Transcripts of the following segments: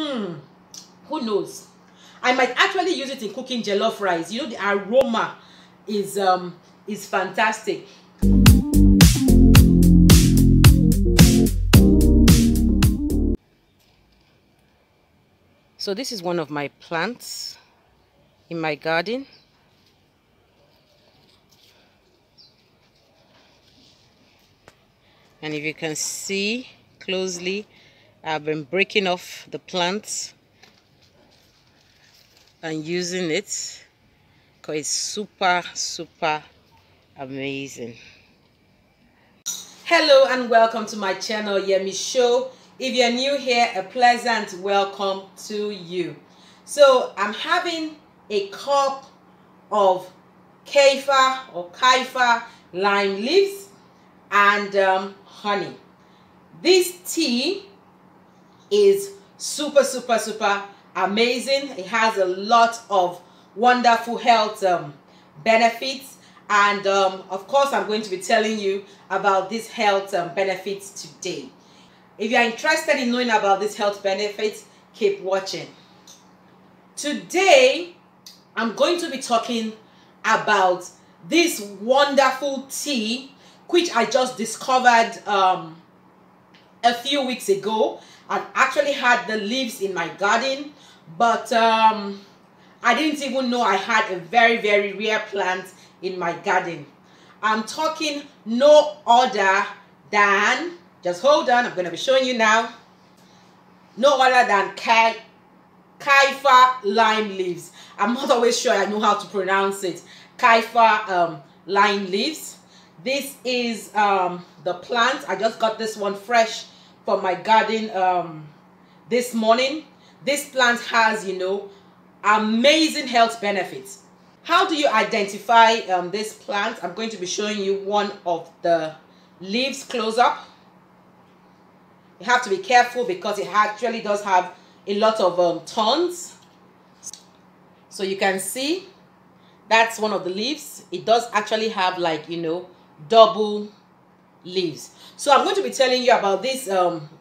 Who knows? I might actually use it in cooking jollof rice. You know, the aroma is fantastic. So this is one of my plants in my garden. And if you can see closely, I've been breaking off the plants and using it because it's super amazing. Hello and welcome to my channel, Yemi Show. If you're new here, a pleasant welcome to you. So I'm having a cup of kaffir lime leaves and honey. This tea is super amazing. It has a lot of wonderful health benefits, and of course I'm going to be telling you about these health benefits today. If you are interested in knowing about these health benefits, keep watching. Today I'm going to be talking about this wonderful tea which I just discovered a few weeks ago. I actually had the leaves in my garden, but I didn't even know I had a very rare plant in my garden. I'm talking no other than, just hold on, I'm going to be showing you now, no other than kaffir lime leaves. I'm not always sure I know how to pronounce it. Kaffir lime leaves. This is the plant. I just got this one fresh from my garden this morning. This plant has, you know, amazing health benefits. How do you identify this plant? I'm going to be showing you one of the leaves close up. You have to be careful because it actually does have a lot of thorns. So you can see that's one of the leaves. It does actually have, like, you know, double leaves. So I'm going to be telling you about these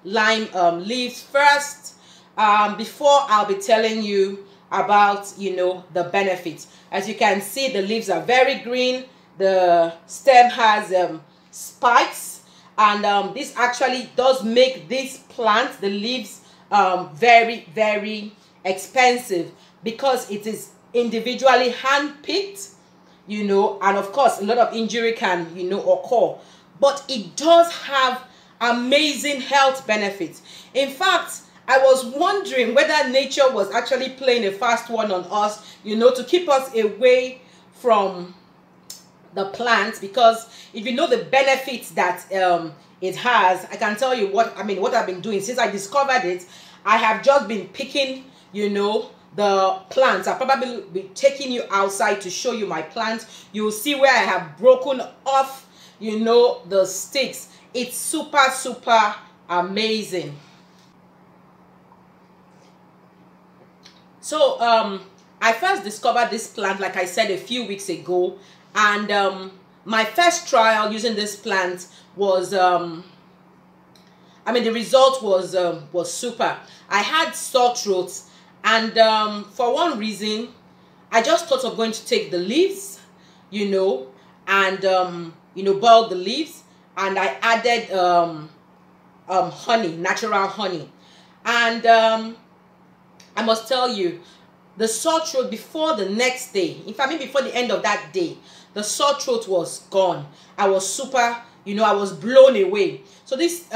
lime leaves first, before I'll be telling you about, you know, the benefits. As you can see, the leaves are very green. The stem has spikes, and this actually does make this plant, the leaves, very expensive because it is individually hand-picked, you know, and of course a lot of injury can, you know, occur, but it does have amazing health benefits. In fact, I was wondering whether nature was actually playing a fast one on us, you know, to keep us away from the plant, because if you know the benefits that it has, I can tell you what I've been doing since I discovered it. I have just been picking, you know, the plants. I'll probably be taking you outside to show you my plants. You'll see where I have broken off, you know, the sticks. It's super amazing. So I first discovered this plant, like I said, a few weeks ago, and my first trial using this plant was the result was super. I had sore throat, and for one reason I just thought of going to take the leaves, you know, and you know, boil the leaves, and I added honey, natural honey, and I must tell you, the sore throat before the next day, in fact maybe before the end of that day, the sore throat was gone. I was super, you know, I was blown away. So this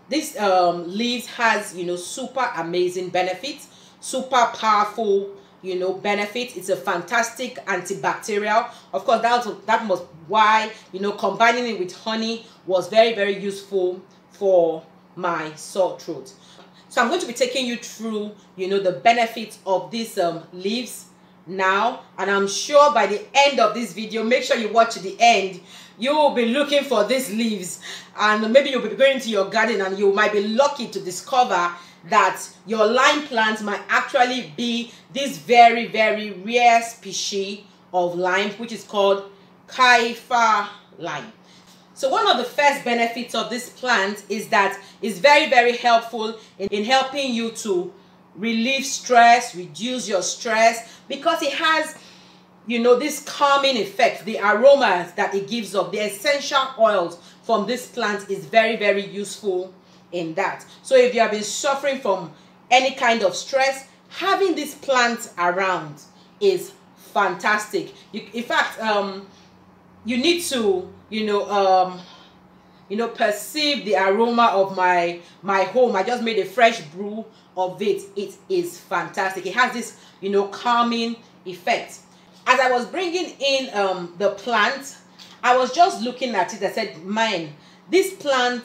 leaves has, you know, super amazing benefits, super powerful, you know, benefits. It's a fantastic antibacterial. Of course, that was why, you know, combining it with honey was very useful for my sore throat. So I'm going to be taking you through, you know, the benefits of these leaves now, and I'm sure by the end of this video, make sure you watch to the end, you will be looking for these leaves, and maybe you'll be going to your garden and you might be lucky to discover that your lime plant might actually be this very rare species of lime, which is called kaffir lime. So one of the first benefits of this plant is that it's very helpful in helping you to relieve stress, reduce your stress, because it has, you know, this calming effect. The aromas that it gives off, the essential oils from this plant is very, very useful in that. So if you have been suffering from any kind of stress, having this plant around is fantastic. In fact, you need to, perceive the aroma of my home. I just made a fresh brew of it. It is fantastic. It has this, calming effect. As I was bringing in the plant, I was just looking at it. I said, man, this plant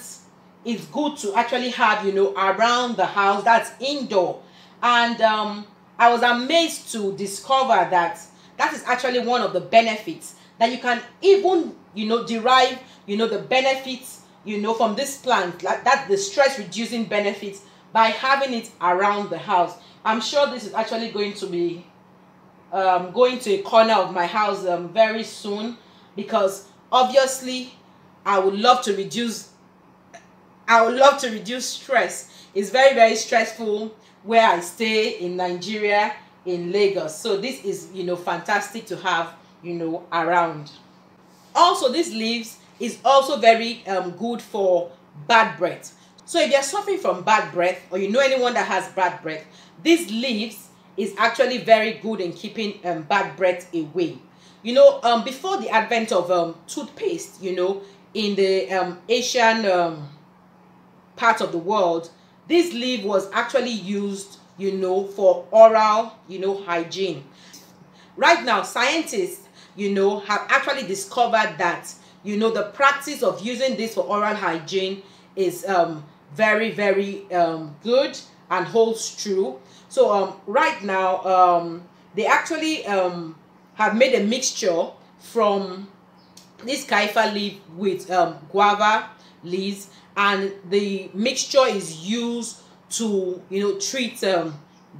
is good to actually have, around the house. That's indoor. And I was amazed to discover that that is actually one of the benefits, that you can even, derive, the benefits, from this plant, like that, the stress reducing benefits, by having it around the house. I'm sure this is actually going to be going to a corner of my house very soon, because obviously I would love to reduce stress. It's very, very stressful where I stay in Nigeria, in Lagos. So this is, fantastic to have, around. Also, these leaves is also very good for bad breath. So if you're suffering from bad breath, or you know anyone that has bad breath, these leaves is actually very good in keeping bad breath away. Before the advent of toothpaste, in the Asian part of the world, this leaf was actually used, for oral, hygiene. Right now, scientists, have actually discovered that, the practice of using this for oral hygiene is very, very good and holds true. So right now, they actually have made a mixture from this kaffir leaf with guava leaves, and the mixture is used to, treat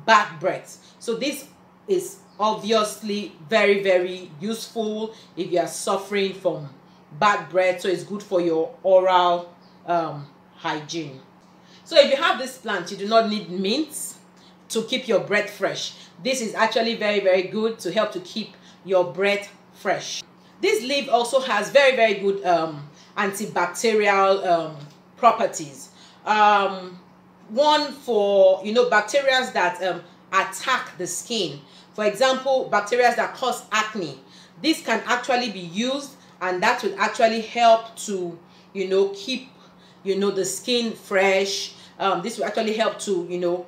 bad breath. So this is obviously very, very useful if you are suffering from bad breath. So it's good for your oral hygiene. So if you have this plant, you do not need mint to keep your breath fresh. This is actually very, very good to help to keep your breath fresh. This leaf also has very, very good antibacterial properties. One for, bacteria that attack the skin. For example, bacteria that cause acne. This can actually be used, and that will actually help to, keep, the skin fresh. This will actually help to,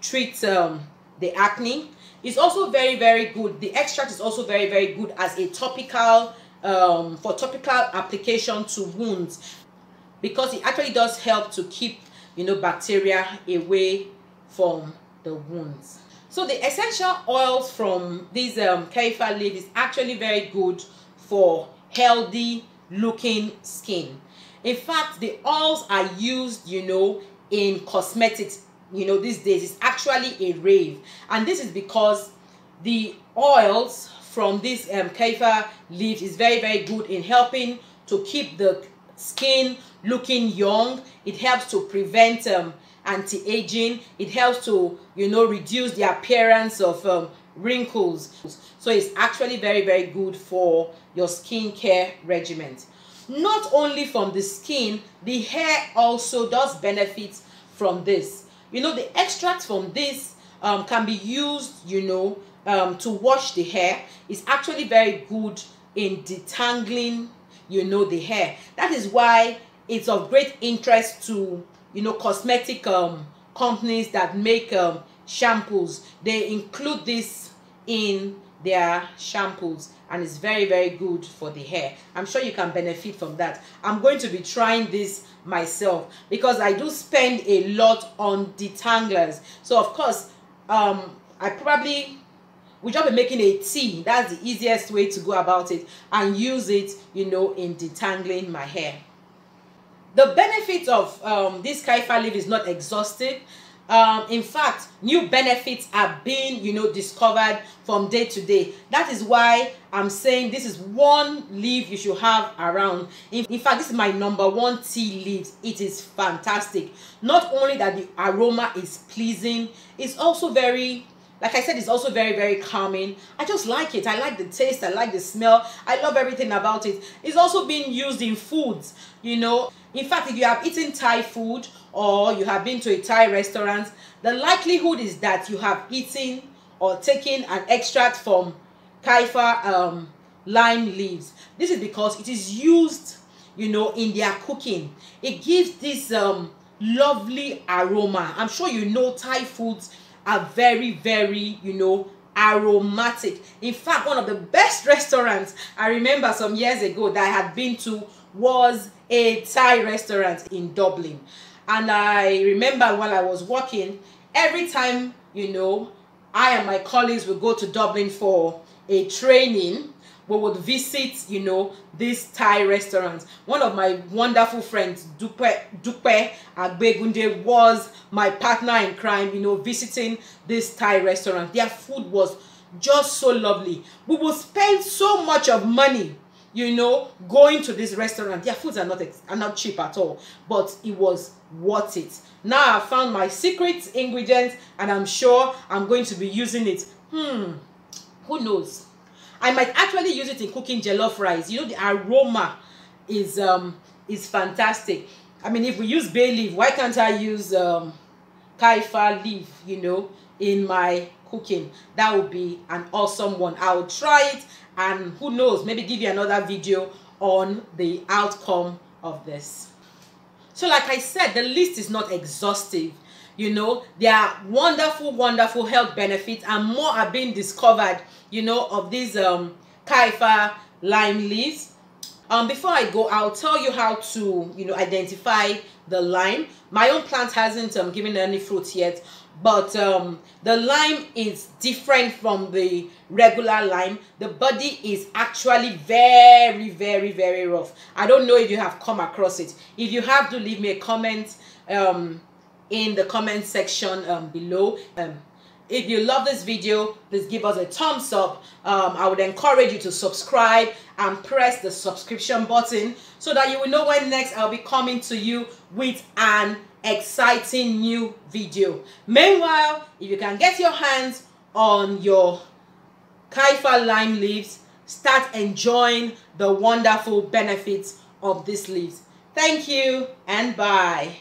treat the acne. It's also very, very good. The extract is also very, very good as a topical, for topical application to wounds, because it actually does help to keep, bacteria away from the wounds. So the essential oils from these kaffir leaf is actually very good for healthy looking skin. In fact, the oils are used, in cosmetics, these days. It's actually a rave, and this is because the oils from this kaffir leaf is very, very good in helping to keep the skin looking young. It helps to prevent anti-aging. It helps to, reduce the appearance of wrinkles. So it's actually very, very good for your skincare regimen. Not only from the skin, the hair also does benefit from this. The extract from this can be used, to wash the hair. It's actually very good in detangling, the hair. That is why it's of great interest to, cosmetic companies that make shampoos. They include this in their shampoos, and it's very, very good for the hair. I'm sure you can benefit from that. I'm going to be trying this myself because I do spend a lot on detanglers. So of course, I probably will just be making a tea. That's the easiest way to go about it, and use it, in detangling my hair. The benefit of this kaffir leaf is not exhaustive. In fact, new benefits are being, discovered from day to day. That is why I'm saying this is one leaf you should have around. In fact, this is my number one tea leaves. It is fantastic. Not only that the aroma is pleasing, it's also very, like I said, it's also very, very calming. I just like it. I like the taste. I like the smell. I love everything about it. It's also being used in foods, In fact, if you have eaten Thai food or you have been to a Thai restaurant, the likelihood is that you have eaten or taken an extract from kaffir lime leaves. This is because it is used, in their cooking. It gives this lovely aroma. I'm sure Thai foods are very, very, aromatic. In fact, one of the best restaurants I remember some years ago that I had been to was a Thai restaurant in Dublin. And I remember while I was working, every time, I and my colleagues would go to Dublin for a training, we would visit, this Thai restaurant. One of my wonderful friends, Dupe Agbegunde, was my partner in crime, visiting this Thai restaurant. Their food was just so lovely. We would spend so much of money, going to this restaurant. Their foods are not cheap at all, but it was worth it. Now I found my secret ingredient, and I'm sure I'm going to be using it. Who knows? I might actually use it in cooking jollof rice. The aroma is fantastic. I mean, if we use bay leaf, why can't I use kaffir leaf, in my cooking? That would be an awesome one. I'll try it, and who knows, maybe give you another video on the outcome of this. So like I said, the list is not exhaustive. There are wonderful, wonderful health benefits, and more are being discovered, of these kaffir lime leaves. Before I go, I'll tell you how to, identify the lime. My own plant hasn't given any fruit yet, but the lime is different from the regular lime. The body is actually very, very, very rough. I don't know if you have come across it. If you have, do leave me a comment in the comment section below. If you love this video, please give us a thumbs up. I would encourage you to subscribe and press the subscription button so that you will know when next I'll be coming to you with an exciting new video. Meanwhile, if you can get your hands on your kaffir lime leaves, start enjoying the wonderful benefits of these leaves. Thank you and bye.